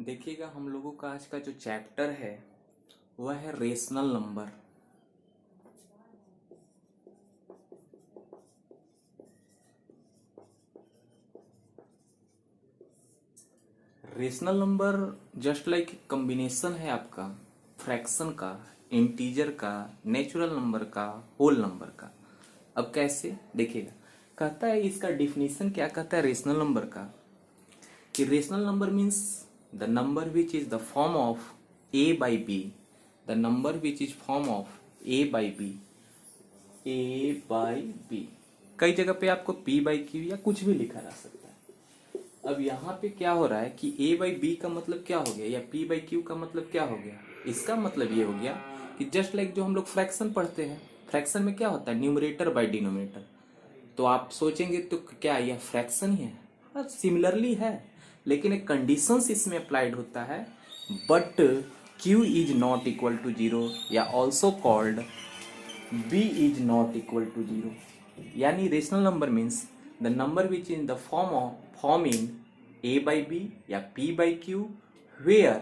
देखिएगा हम लोगों का आज का जो चैप्टर है वह है rational number. Rational number just like combination है आपका फ्रैक्शन का, इंटीजर का, नेचुरल नंबर का, होल नंबर का। अब कैसे देखिएगा, कहता है इसका डिफिनीशन क्या कहता है रेशनल नंबर का, कि rational number means the number which is the form of A by B, the number which is form of A by B, A by B. कई जगह पे आपको पी बाई क्यू या कुछ भी लिखा जा सकता है। अब यहाँ पे क्या हो रहा है कि ए बाई बी का मतलब क्या हो गया या पी बाई क्यू का मतलब क्या हो गया। इसका मतलब ये हो गया कि जस्ट लाइक जो हम लोग फ्रैक्शन पढ़ते हैं, फ्रैक्शन में क्या होता है न्यूमरेटर बाई डिनोमिनेटर। तो आप सोचेंगे तो क्या यह फ्रैक्शन ही है? हाँ, सिमिलरली है, लेकिन एक कंडीशंस इसमें अप्लाइड होता है। But q is not equal to zero या also called b is not equal to 0। यानी rational number means the number which in the form in a by b या p by q where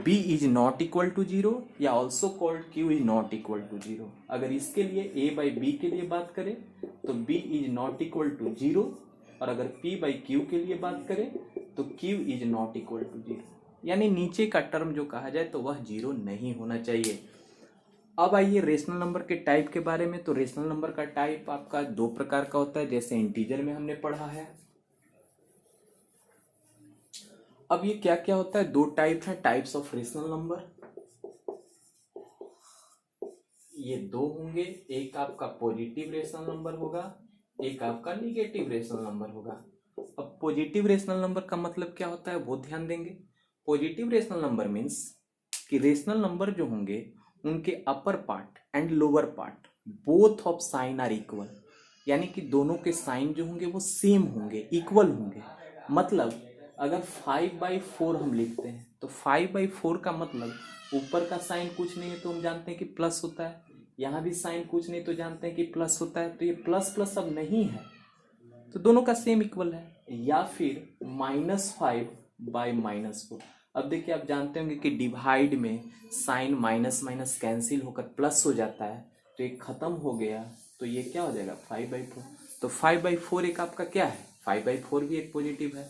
b is not equal to 0 या also called q is not equal to 0। अगर इसके लिए a by b के लिए बात करें तो b is not equal to 0, और अगर p by q के लिए बात करें तो q is not equal to 0। यानी नीचे का टर्म जो कहा जाए तो वह 0 नहीं होना चाहिए। अब आइए रेशनल नंबर के टाइप के बारे में। तो रेशनल नंबर का टाइप आपका दो प्रकार का होता है, जैसे इंटीजर में हमने पढ़ा है। अब ये क्या क्या होता है, दो टाइप है, टाइप्स ऑफ रेशनल नंबर। ये दो होंगे, एक आपका पॉजिटिव रेशनल नंबर होगा, एक आपका निगेटिव रेशनल नंबर होगा। अब पॉजिटिव रेशनल नंबर का मतलब क्या होता है वो ध्यान देंगे। पॉजिटिव रेशनल नंबर मीन्स कि रेशनल नंबर जो होंगे उनके upper part and lower part both of sign are equal. यानी कि दोनों के साइन जो होंगे वो सेम होंगे, इक्वल होंगे। मतलब अगर 5/4 हम लिखते हैं तो 5/4 का मतलब ऊपर का साइन कुछ नहीं है तो हम जानते हैं कि प्लस होता है, यहाँ भी साइन कुछ नहीं तो जानते हैं कि प्लस होता है। तो ये प्लस प्लस अब नहीं है तो दोनों का सेम इक्वल है। या फिर -5/-4। अब देखिए आप जानते होंगे कि डिवाइड में साइन माइनस माइनस कैंसिल होकर प्लस हो जाता है, तो ये खत्म हो गया तो ये क्या हो जाएगा 5/4। तो 5/4 एक आपका क्या है, 5/4 भी एक पॉजिटिव है।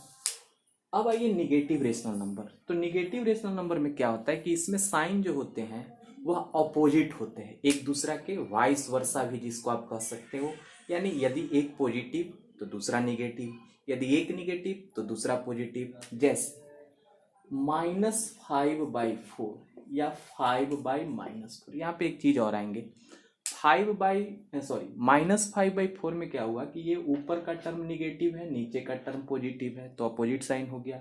अब आइए निगेटिव रेशनल नंबर। तो निगेटिव रेशनल नंबर में क्या होता है कि इसमें साइन जो होते हैं वह अपोजिट होते हैं एक दूसरा के, वाइस वर्सा भी जिसको आप कह सकते हो। यानी यदि एक पॉजिटिव तो दूसरा निगेटिव, यदि एक निगेटिव तो दूसरा पॉजिटिव। जैसे -5/4 या 5/-4। यहाँ पे एक चीज और आएंगे, -5/4 में क्या हुआ कि ये ऊपर का टर्म निगेटिव है, नीचे का टर्म पॉजिटिव है, तो अपोजिट साइन हो गया।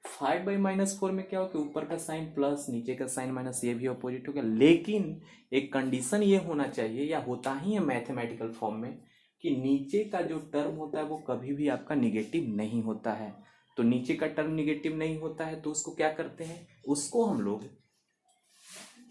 5/-4 में क्या हो कि ऊपर का साइन प्लस, नीचे का साइन माइनस, ये भी अपोजिट हो गया। लेकिन एक कंडीशन ये होना चाहिए, या होता ही है मैथमेटिकल फॉर्म में, कि नीचे का जो टर्म होता है वो कभी भी आपका निगेटिव नहीं होता है। तो नीचे का टर्म निगेटिव नहीं होता है तो उसको क्या करते हैं, उसको हम लोग,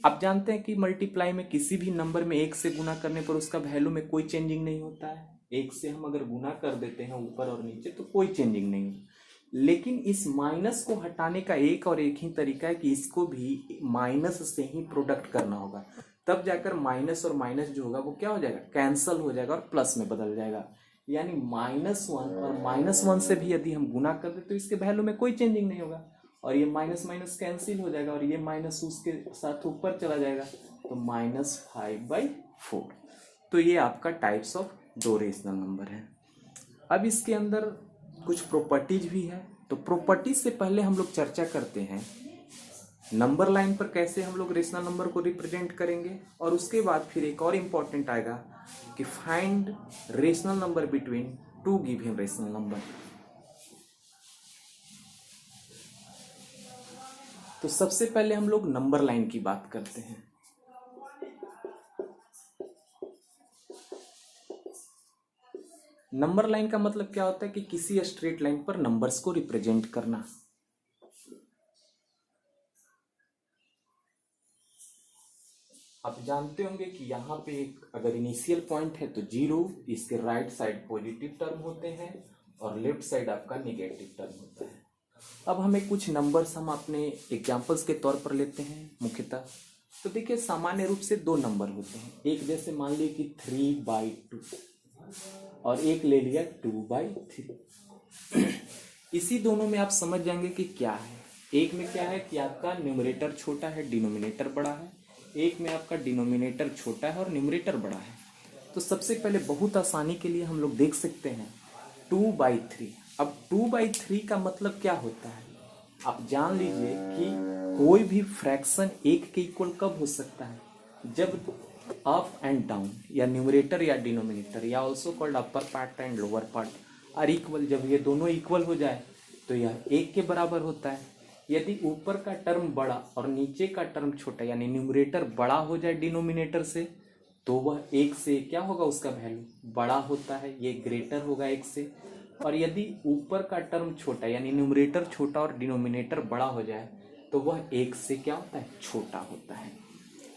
आप जानते हैं कि मल्टीप्लाई में किसी भी नंबर में एक से गुना करने पर उसका वैल्यू में कोई चेंजिंग नहीं होता है। एक से हम अगर गुना कर देते हैं ऊपर और नीचे तो कोई चेंजिंग नहीं होता। लेकिन इस माइनस को हटाने का एक और एक ही तरीका है कि इसको भी माइनस से ही प्रोडक्ट करना होगा, तब जाकर माइनस और माइनस जो होगा वो क्या हो जाएगा, कैंसल हो जाएगा और प्लस में बदल जाएगा। यानी -1 और -1 से भी यदि हम गुना कर दे तो इसके वैल्यू में कोई चेंजिंग नहीं होगा, और ये माइनस माइनस कैंसिल हो जाएगा और ये माइनस उसके साथ ऊपर चला जाएगा, तो -5/4। तो ये आपका टाइप्स ऑफ दो रेशनल नंबर है। अब इसके अंदर कुछ प्रॉपर्टीज भी है। तो प्रॉपर्टीज से पहले हम लोग चर्चा करते हैं नंबर लाइन पर कैसे हम लोग रेशनल नंबर को रिप्रेजेंट करेंगे, और उसके बाद फिर एक और इम्पॉर्टेंट आएगा कि find rational number between two given rational number. तो सबसे पहले हम लोग नंबर लाइन की बात करते हैं। नंबर लाइन का मतलब क्या होता है कि किसी स्ट्रेट लाइन पर नंबर्स को रिप्रेजेंट करना। आप जानते होंगे कि यहाँ पे एक अगर इनिशियल पॉइंट है तो 0, इसके राइट साइड पॉजिटिव टर्म होते हैं और लेफ्ट साइड आपका निगेटिव टर्म होता है। अब हमें कुछ नंबर्स हम अपने एग्जाम्पल्स के तौर पर लेते हैं मुख्यतः। तो देखिए सामान्य रूप से दो नंबर होते हैं, एक जैसे मान लीजिए कि 3/2 और एक ले लिया 2/3। इसी दोनों में आप समझ जाएंगे कि क्या है। एक में क्या है कि आपका न्यूमरेटर छोटा है, डिनोमिनेटर बड़ा है। एक में आपका डिनोमिनेटर छोटा है और न्यूमरेटर बड़ा है। तो सबसे पहले बहुत आसानी के लिए हम लोग देख सकते हैं 2/3। अब 2/3 का मतलब क्या होता है, आप जान लीजिए कि कोई भी फ्रैक्शन एक के इक्वल कब हो सकता है, जब अप एंड डाउन या न्यूमरेटर या डिनोमिनेटर या also called upper part and lower part are equal, जब ये दोनों इक्वल हो जाए तो यह एक के बराबर होता है। यदि ऊपर का टर्म बड़ा और नीचे का टर्म छोटा यानी न्यूमरेटर बड़ा हो जाए डिनोमिनेटर से, तो वह एक से क्या होगा, उसका वैल्यू बड़ा होता है, ये ग्रेटर होगा एक से। और यदि ऊपर का टर्म छोटा यानी न्यूमरेटर छोटा और डिनोमिनेटर बड़ा हो जाए तो वह एक से क्या होता है, छोटा होता है।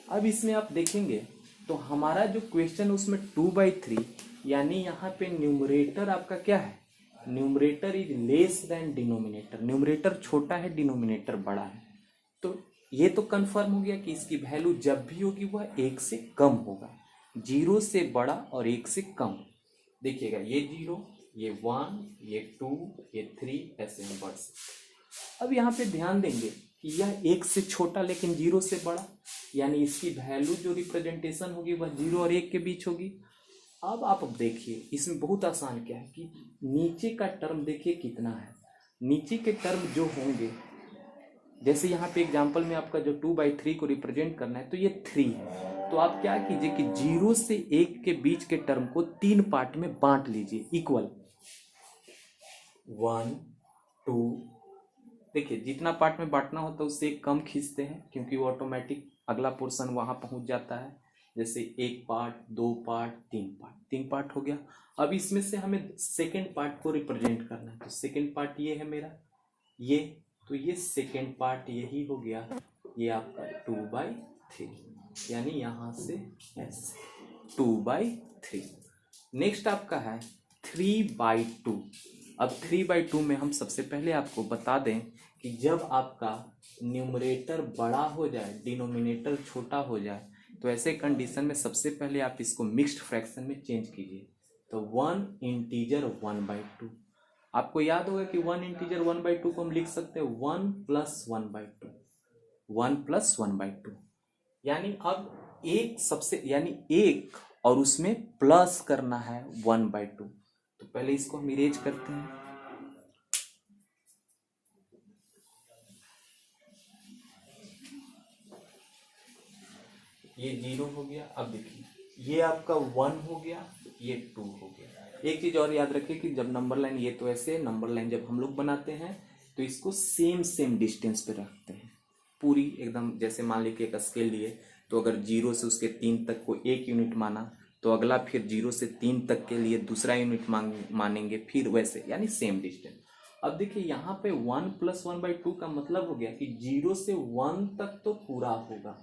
अब इसमें आप देखेंगे तो हमारा जो क्वेश्चन उसमें 2/3 यानी यहाँ पे न्यूमरेटर आपका क्या है, numerator is less than denominator, numerator छोटा है डिनोमिनेटर बड़ा है। तो ये तो कंफर्म हो गया कि इसकी वैल्यू जब भी होगी वह एक से कम होगा, 0 से बड़ा और 1 से कम। देखिएगा ये 0, ये 1, ये 2, ये 3, ऐसे हम बढ़ सकते। अब यहाँ पे ध्यान देंगे कि यह 1 से छोटा लेकिन 0 से बड़ा, यानी इसकी वैल्यू जो रिप्रेजेंटेशन होगी वह 0 और 1 के बीच होगी। अब आप देखिए इसमें बहुत आसान क्या है कि नीचे का टर्म देखिए कितना है, नीचे के टर्म जो होंगे, जैसे यहाँ पे एग्जांपल में आपका जो 2/3 को रिप्रेजेंट करना है तो ये 3 है। तो आप क्या कीजिए कि 0 से 1 के बीच के टर्म को 3 पार्ट में बांट लीजिए इक्वल, 1, 2। देखिए जितना पार्ट में बांटना होता है उससे एक कम खींचते हैं क्योंकि वो ऑटोमेटिक अगला पोर्शन वहां पहुंच जाता है। जैसे 1 पार्ट, 2 पार्ट, 3 पार्ट, 3 पार्ट हो गया। अब इसमें से हमें सेकेंड पार्ट को रिप्रेजेंट करना है, तो सेकेंड पार्ट ये है मेरा, ये, तो ये सेकेंड पार्ट यही हो गया, ये आपका 2/3 यानी यहां से ऐसे 2/3। नेक्स्ट आपका है 3/2। अब 3/2 में हम सबसे पहले आपको बता दें कि जब आपका न्यूमरेटर बड़ा हो जाए डिनोमिनेटर छोटा हो जाए तो ऐसे कंडीशन में सबसे पहले आप इसको मिक्स्ड फ्रैक्शन में चेंज कीजिए। तो 1 इंटीजर 1/2, आपको याद होगा कि 1 इंटीजर 1/2 को हम लिख सकते हैं 1 + 1/2, 1 + 1/2। यानी अब एक सबसे यानी एक और उसमें प्लस करना है 1/2। तो पहले इसको हम इरेज करते हैं, ये 0 हो गया। अब देखिए ये आपका 1 हो गया, ये 2 हो गया। एक चीज और याद रखिए कि जब नंबर लाइन, ये तो ऐसे नंबर लाइन जब हम लोग बनाते हैं तो इसको सेम डिस्टेंस पे रखते हैं पूरी एकदम। जैसे मान लीजिए एक स्केल लिए तो अगर 0 से उसके 3 तक को 1 यूनिट माना तो अगला फिर 0 से 3 तक के लिए दूसरा यूनिट मानेंगे, फिर वैसे यानी सेम डिस्टेंस। अब देखिए यहाँ पे 1 + 1/2 का मतलब हो गया कि 0 से 1 तक तो पूरा होगा।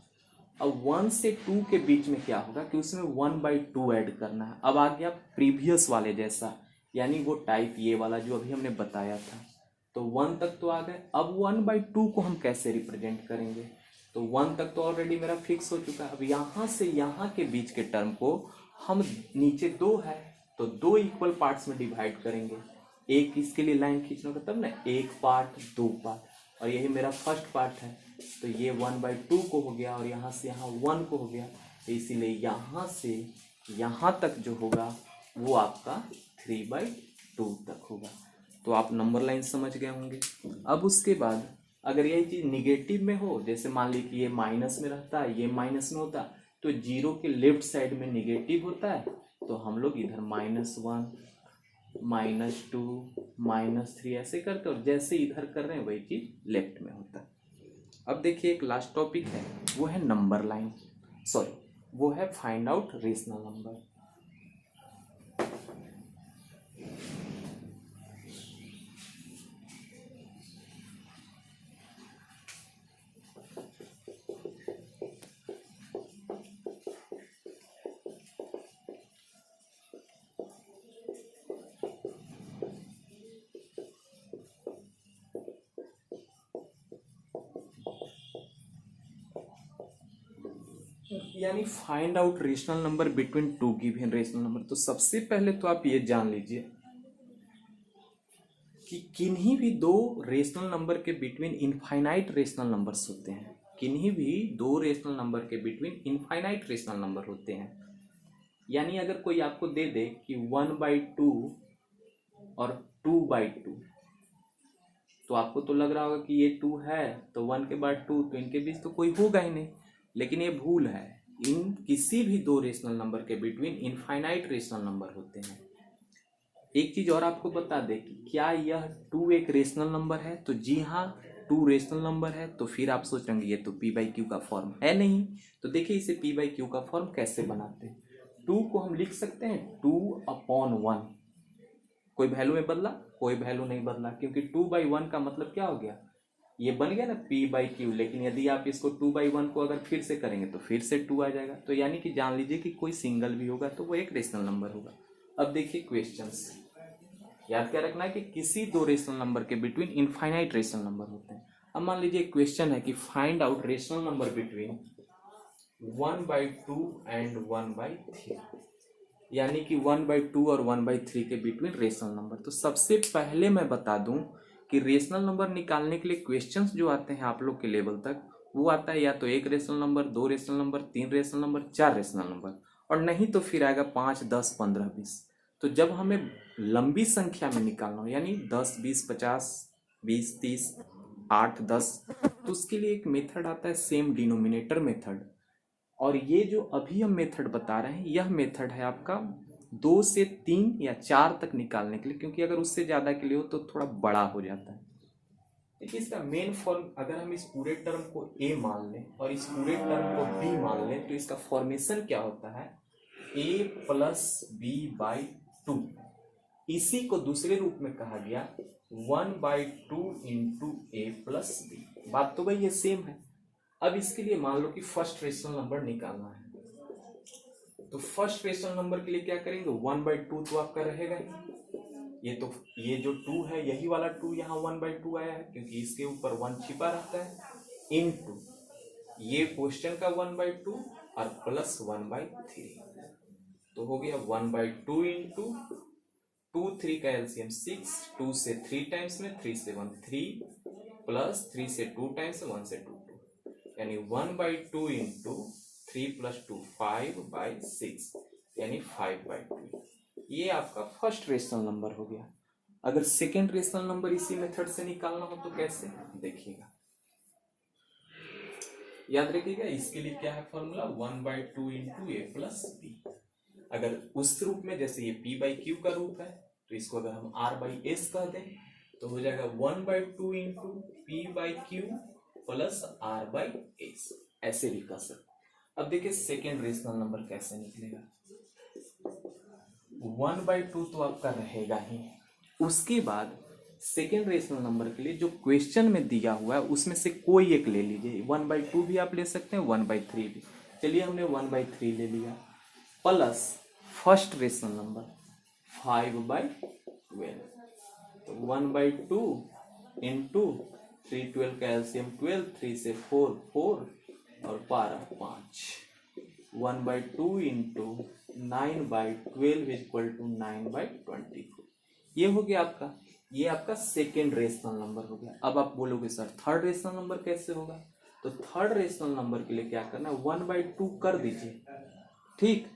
अब 1 से 2 के बीच में क्या होगा कि उसमें 1/2 ऐड करना है। अब आ गया प्रीवियस वाले जैसा, यानी वो टाइप ये वाला जो अभी हमने बताया था। तो 1 तक तो आ गए। अब 1/2 को हम कैसे रिप्रेजेंट करेंगे, तो 1 तक तो ऑलरेडी मेरा फिक्स हो चुका है। अब यहाँ से यहाँ के बीच के टर्म को हम, नीचे 2 है तो 2 इक्वल पार्ट्स में डिवाइड करेंगे। एक इसके लिए लाइन खींचना होगा तब ना, 1 पार्ट 2 पार्ट, और यही मेरा फर्स्ट पार्ट है। तो ये 1/2 को हो गया और यहाँ से यहाँ 1 को हो गया, तो इसीलिए यहाँ से यहाँ तक जो होगा वो आपका 3/2 तक होगा। तो आप नंबर लाइन समझ गए होंगे। अब उसके बाद अगर यही चीज निगेटिव में हो, जैसे मान ली कि ये माइनस में रहता है, ये माइनस में होता, तो 0 के लेफ्ट साइड में निगेटिव होता है, तो हम लोग इधर -1, -2, -3 ऐसे करते, और जैसे इधर कर रहे हैं वही चीज लेफ्ट में होता है। अब देखिए एक लास्ट टॉपिक है, वो है नंबर लाइन, सॉरी वो है फाइंड आउट रेशनल नंबर। यानी find out rational number between two given rational number. तो सबसे पहले तो आप ये जान लीजिए कि किन्हीं भी दो रेशनल नंबर के बिटवीन इनफाइनाइट रेशनल नंबर्स होते हैं। किन्हीं भी दो रेशनल नंबर के बिटवीन इनफाइनाइट रेशनल नंबर होते हैं। यानी अगर कोई आपको दे दे कि 1/2 और 2/2, तो आपको तो लग रहा होगा कि ये 2 है तो 1 के बाद 2, तो इनके बीच तो कोई होगा ही नहीं। लेकिन ये भूल है। इन किसी भी दो रेशनल नंबर के बिटवीन इनफाइनाइट रेशनल नंबर होते हैं। एक चीज और आपको बता दें कि क्या यह 2 एक रेशनल नंबर है? तो जी हाँ, 2 रेशनल नंबर है। तो फिर आप सोच रहे ये तो p/q का फॉर्म है नहीं। तो देखिए इसे p/q का फॉर्म कैसे बनाते हैं। 2 को हम लिख सकते हैं 2/1। कोई वैल्यू में बदला? कोई वैल्यू नहीं बदला, क्योंकि 2/1 का मतलब क्या हो गया, ये बन गया ना p/q। लेकिन यदि आप इसको 2/1 को अगर फिर से करेंगे तो फिर से 2 आ जाएगा। तो यानी कि जान लीजिए कि कोई सिंगल भी होगा तो वो एक रेशनल नंबर होगा। अब देखिए क्वेश्चंस, याद क्या रखना है कि किसी दो रेशनल नंबर के बिटवीन इनफाइनाइट रेशनल नंबर होते हैं। अब मान लीजिए क्वेश्चन है कि find out rational number between 1/2 and 1/3, यानी कि 1/2 और 1/3 के बिटवीन रेशनल नंबर। तो सबसे पहले मैं बता दूं कि रेशनल नंबर निकालने के लिए क्वेश्चंस जो आते हैं आप लोग के लेवल तक, वो आता है या तो एक रेशनल नंबर, दो रेशनल नंबर, तीन रेशनल नंबर, चार रेशनल नंबर, और नहीं तो फिर आएगा 5, 10, 15, 20। तो जब हमें लंबी संख्या में निकालना हो, यानी 10, 20, 50, 20, 30, 8, 10, तो उसके लिए एक मेथड आता है सेम डिनोमिनेटर मेथड। और ये जो अभी हम मेथड बता रहे हैं, यह मेथड है आपका 2 से 3 या 4 तक निकालने के लिए, क्योंकि अगर उससे ज्यादा के लिए हो तो थोड़ा बड़ा हो जाता है। देखिए इसका मेन फॉर्म, अगर हम इस पूरे टर्म को a मान लें और इस पूरे टर्म को b मान लें, तो इसका फॉर्मेशन क्या होता है, a + b/2। इसी को दूसरे रूप में कहा गया 1/2 × a + b। बात तो भाई ये सेम है। अब इसके लिए मान लो कि फर्स्ट रेशनल नंबर निकालना है, तो फर्स्ट रेशनल नंबर के लिए क्या करेंगे, 1/2 तो आपका रहेगा ही। ये जो 2 है, यही वाला 2 यहाँ 1/2 आया है, क्योंकि इसके ऊपर 1 छिपा रहता है, इनटू ये क्वेश्चन का 1/2 और प्लस 1/3। तो हो गया 1/2 × 2, 3 का एलसीएम 6, 2 से 3 टाइम्स में, 3 से 1 3, प्लस 3 से 2 टाइम्स, 1 से 2 2, यानी 1/2 × 3 + 2 5/6, यानी 5/2। ये आपका फर्स्ट रेशनल नंबर हो गया। अगर सेकेंड रेशनल नंबर इसी मेथड से निकालना हो तो कैसे, देखिएगा, याद रखिएगा। इसके लिए क्या है फॉर्मूला, 1/2 × a + b। अगर उस रूप में, जैसे ये p/q का रूप है, तो इसको अगर हम r/s कह दें तो हो जाएगा 1/2 × p/q + r/s। ऐसे भी कर सकते। अब देखिए सेकेंड रेशनल नंबर कैसे निकलेगा। 1/2 तो आपका रहेगा ही। उसके बाद सेकेंड रेशनल नंबर के लिए जो क्वेश्चन में दिया हुआ है उसमें से कोई एक ले लीजिए। 1/2 भी आप ले सकते हैं, 1/3 भी। चलिए हमने 1/3 ले लिया, प्लस फर्स्ट रेशनल नंबर 5/12। तो 1/2 × 3, 12 का एलसीएम 12, 3 से 4 4 और 12 5। 1/2 × 9/12 = 9/24। ये हो गया आपका, ये आपका सेकेंड रेशनल नंबर हो गया। अब आप बोलोगे सर थर्ड रेशनल नंबर कैसे होगा, तो थर्ड रेशनल नंबर के लिए क्या करना है, 1/2 कर दीजिए, ठीक।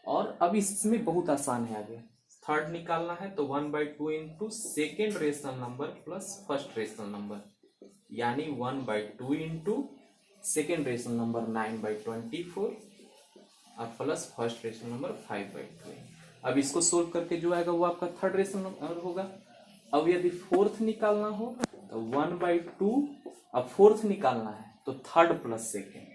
और अब इसमें बहुत आसान है, आगे थर्ड निकालना है तो 1/2 × second rational number plus first rational number, यानी 1/2 × सेकेंड रेशनल नंबर 9/24 और प्लस फर्स्ट रेशनल नंबर 5/2। अब इसको सोल्व करके जो आएगा वो आपका थर्ड रेशनल नंबर होगा। अब यदि फोर्थ निकालना हो तो 1/2, अब फोर्थ निकालना है तो थर्ड प्लस सेकेंड।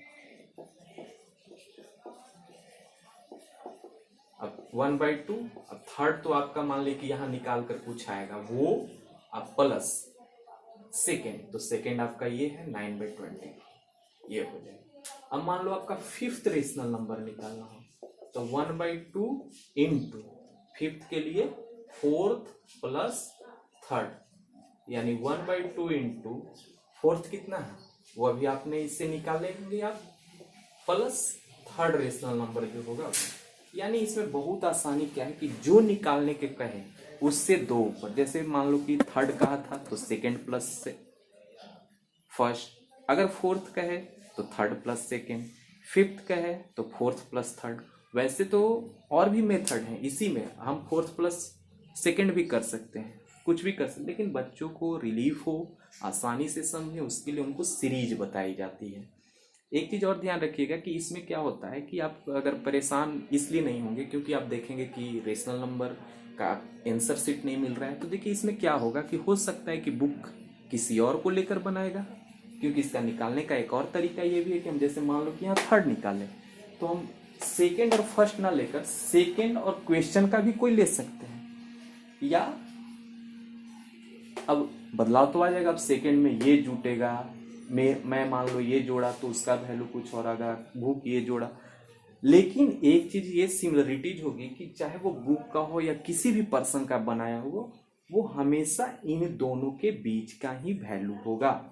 अब 1/2, अब थर्ड तो आपका मान ली कि यहां निकाल कर कुछ आएगा, वो अब प्लस सेकेंड, तो सेकेंड आपका ये है 9/20, ये हो जाएगा। अब मान लो आपका फिफ्थ रेशनल नंबर निकालना हो तो 1/2 × फिफ्थ के लिए फोर्थ प्लस थर्ड, यानी 1/2 × फोर्थ कितना है वो अभी आपने इससे निकालेंगे आप, प्लस थर्ड रेशनल नंबर जो होगा, यानी इसमें बहुत आसानी क्या है कि जो निकालने के कहे उससे दो ऊपर, जैसे मान लो कि थर्ड कहा था तो सेकंड प्लस से फर्स्ट, अगर फोर्थ कहे तो थर्ड प्लस सेकंड, फिफ्थ कहे तो फोर्थ प्लस थर्ड। वैसे तो और भी मेथड हैं, इसी में हम फोर्थ प्लस सेकंड भी कर सकते हैं, कुछ भी कर सकते हैं, लेकिन बच्चों को रिलीफ हो, आसानी से समझे, उसके लिए उनको सीरीज बताई जाती है। एक चीज़ और ध्यान रखिएगा कि इसमें क्या होता है कि आप अगर परेशान इसलिए नहीं होंगे क्योंकि आप देखेंगे कि रेशनल नंबर का आंसर शीट नहीं मिल रहा है, तो देखिए इसमें क्या होगा कि हो सकता है कि बुक किसी और को लेकर बनाएगा, क्योंकि इसका निकालने का एक और तरीका ये भी है कि हम जैसे मान लो कि यहाँ थर्ड निकालें तो हम सेकेंड और फर्स्ट ना लेकर सेकेंड और क्वेश्चन का भी कोई ले सकते हैं, या अब बदलाव तो आ जाएगा, अब सेकेंड में ये जुटेगा, मैं मान लो ये जोड़ा तो उसका वैल्यू कुछ और आएगा, बुक ये जोड़ा। लेकिन एक चीज ये सिमिलरिटीज होगी कि चाहे वो बुक का हो या किसी भी पर्सन का बनाया हो, वो हमेशा इन दोनों के बीच का ही वैल्यू होगा।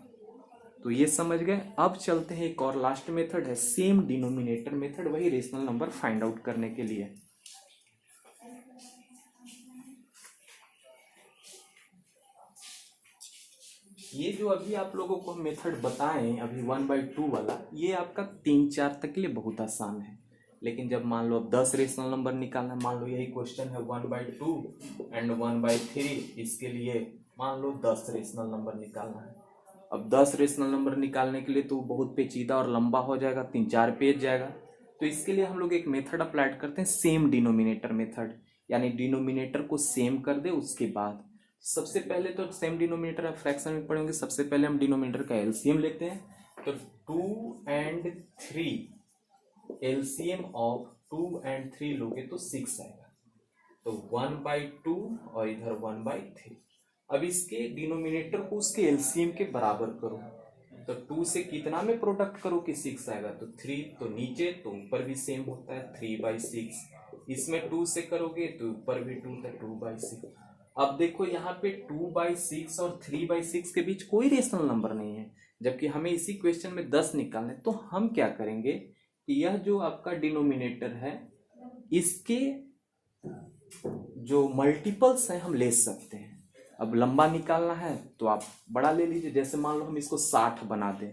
तो ये समझ गए। अब चलते हैं, एक और लास्ट मेथड है सेम डिनोमिनेटर मेथड, वही रेशनल नंबर फाइंड आउट करने के लिए। ये जो अभी आप लोगों को मेथड बताएं अभी 1/2 वाला, ये आपका 3-4 तक के लिए बहुत आसान है, लेकिन जब मान लो अब 10 रेशनल नंबर निकालना है, मान लो यही क्वेश्चन है 1/2 एंड 1/3, इसके लिए मान लो 10 रेशनल नंबर निकालना है। अब 10 रेशनल नंबर निकालने के लिए तो बहुत पेचीदा और लंबा हो जाएगा, 3-4 पेज जाएगा। तो इसके लिए हम लोग एक मेथड अप्लाई करते हैं, सेम डिनोमिनेटर मेथड, यानी डिनोमिनेटर को सेम कर दे। उसके बाद सबसे पहले तो सेम डिनोमिनेटर आप फ्रैक्शन में पढ़ेंगे, सबसे पहले हम डिनोमिनेटर का एलसीएम लेते हैं, तो 2 and 3, एलसीएम ऑफ 2 and 3 लोगे तो 6 आएगा, तो 1/2 और इधर 1/3। अब इसके डिनोमिनेटर को उसके एलसीएम के बराबर करो, तो 2 से कितना में प्रोडक्ट करो कि 6 आएगा, तो 3, तो नीचे तो ऊपर भी सेम होता है 3/6, इसमें 2 से करोगे तो ऊपर भी 2 था 2/6। अब देखो यहाँ पे 2/6 और 3/6 के बीच कोई रेशनल नंबर नहीं है, जबकि हमें इसी क्वेश्चन में 10 निकालना है। तो हम क्या करेंगे कि यह जो आपका डिनोमिनेटर है, इसके जो मल्टीपल्स हैं हम ले सकते हैं। अब लंबा निकालना है तो आप बड़ा ले लीजिए, जैसे मान लो हम इसको 60 बना दें,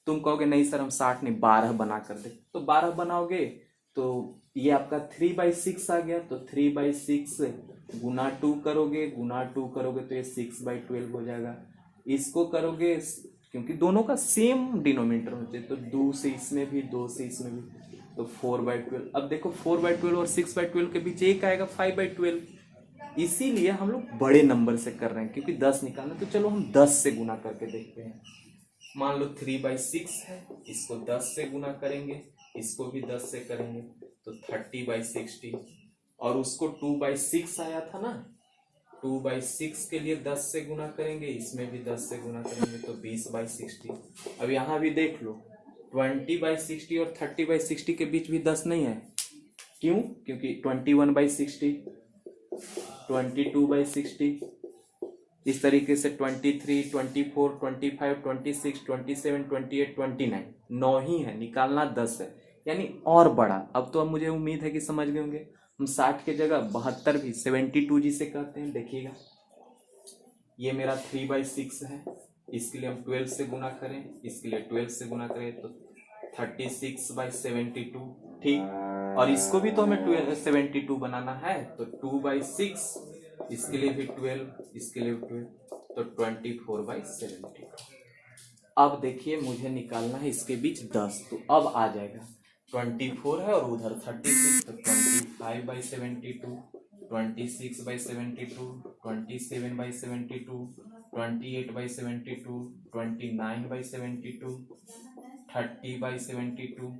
तुम कहोगे नहीं सर हम 60 नहीं 12 बना कर दे, तो 12 बनाओगे तो ये आपका 3/6 आ गया, तो 3/6 गुना 2 करोगे, तो ये 6/12 हो जाएगा। इसको करोगे क्योंकि दोनों का सेम डिनोमिनेटर होते हैं, तो 2 से इसमें भी 2 से इसमें भी, तो 4/12। अब देखो 4/12 और 6/12 के बीच एक आएगा 5/12, इसीलिए हम लोग बड़े नंबर से कर रहे हैं क्योंकि 10 निकालना। तो चलो हम 10 से गुना करके देखते हैं। मान लो 3/6 है, इसको 10 से गुना करेंगे, इसको भी 10 से करेंगे, तो 30/60, और उसको 2/6 आया था ना, 2/6 के लिए 10 से गुना करेंगे, इसमें भी 10 से गुना करेंगे, तो 20/60। अब यहाँ भी देख लो 20/60 और 30/60 के बीच भी 10 नहीं है, क्यों? क्योंकि 21/60, 22/60, इस तरीके से 23, 24, 25, 26, 27, 28, 29, 9 ही है, निकालना 10 है, यानी और बड़ा। अब तो अब मुझे उम्मीद है कि समझ गए होंगे। हम 60 के जगह 72 भी 72 जिसे कहते हैं, देखिएगा ये मेरा 3/6 है, इसके लिए हम 12 से गुना करें, इसके लिए 12 से गुना करें तो 36/72, ठीक। और इसको भी तो हमें 72 बनाना है, तो 2/6, इसके लिए भी 12, इसके लिए भी 12, तो 24/72। अब देखिए मुझे निकालना है इसके बीच 10, तो अब आ जाएगा 24 है और उधर 36, तो 25/72, 26/72, 27/72, 28/72, 29/72, 30/72, 31/72,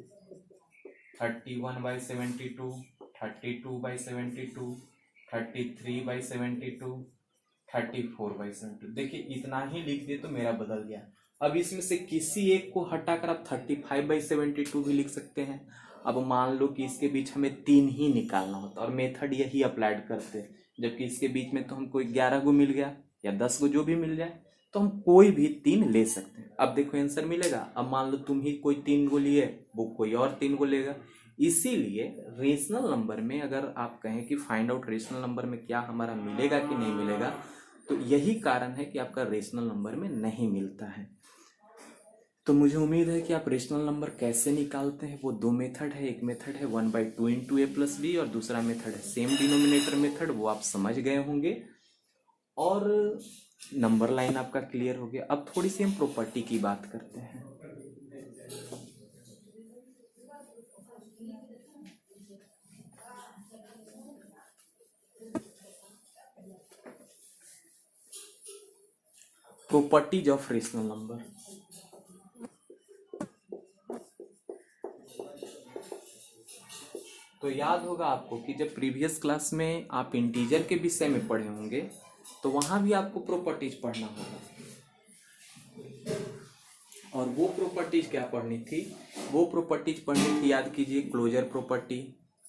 32/72, 33/72, 34/72। देखिए इतना ही लिख दिए तो मेरा बदल गया। अब इसमें से किसी एक को हटाकर आप 35/72 भी लिख सकते हैं। अब मान लो कि इसके बीच हमें 3 ही निकालना होता और मेथड यही अप्लाइड करते हैं, जबकि इसके बीच में तो हमको 11 को मिल गया या 10 को, जो भी मिल जाए, तो हम कोई भी 3 ले सकते हैं। अब देखो आंसर मिलेगा। अब मान लो तुम ही कोई 3 को लिए, वो कोई और 3 को लेगा, इसीलिए रेशनल नंबर में अगर आप कहें कि फाइंड आउट रेशनल नंबर में क्या हमारा मिलेगा कि नहीं मिलेगा, तो यही कारण है कि आपका रेशनल नंबर में नहीं मिलता है। तो मुझे उम्मीद है कि आप रेशनल नंबर कैसे निकालते हैं, वो दो मेथड है। एक मेथड है 1/2 इंटू ए प्लस बी, और दूसरा मेथड है सेम डिनोमिनेटर मेथड, वो आप समझ गए होंगे। और नंबर लाइन आपका क्लियर हो गया। अब थोड़ी सी हम प्रॉपर्टी की बात करते हैं। Properties of rational number. तो याद होगा आपको कि जब प्रीवियस क्लास में आप इंटीजर के विषय में पढ़े होंगे तो वहां भी आपको प्रॉपर्टीज पढ़ना होगा। और वो प्रॉपर्टीज क्या पढ़नी थी? वो प्रॉपर्टीज पढ़नी थी, याद कीजिए, closure property,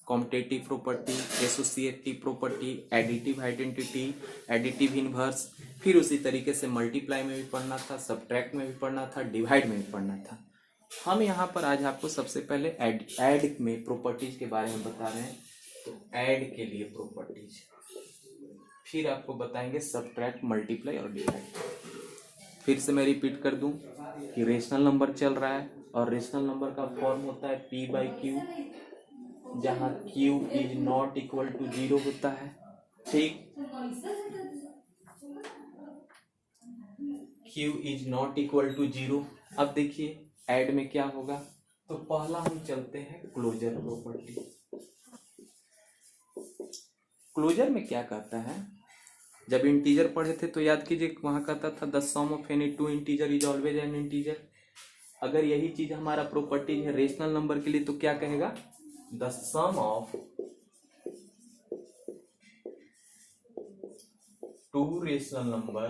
commutative property, associative property, additive identity, additive inverse, फिर उसी तरीके से मल्टीप्लाई में भी पढ़ना था, सब्ट्रैक्ट में भी पढ़ना था, डिवाइड में भी पढ़ना था। हम यहाँ पर आज आपको सबसे पहले ऐड में प्रॉपर्टीज के बारे में बता रहे हैं। तो ऐड के लिए प्रॉपर्टीज, फिर आपको बताएंगे सब्ट्रैक्ट, मल्टीप्लाई और डिवाइड। फिर से मैं रिपीट कर दूं कि रेशनल नंबर चल रहा है और रेशनल नंबर का फॉर्म होता है P/Q, जहां Q is not equal to 0 होता है। ठीक, Q is not equal to 0। अब देखिए ऐड में क्या होगा। तो पहला हम चलते हैं क्लोजर प्रॉपर्टी। क्लोजर में क्या कहता है? जब इंटीजर पढ़े थे तो याद कीजिए, वहां कहता था the sum of any two integer is always an integer. अगर यही चीज हमारा प्रॉपर्टी है रेशनल नंबर के लिए तो क्या कहेगा? The sum of two rational number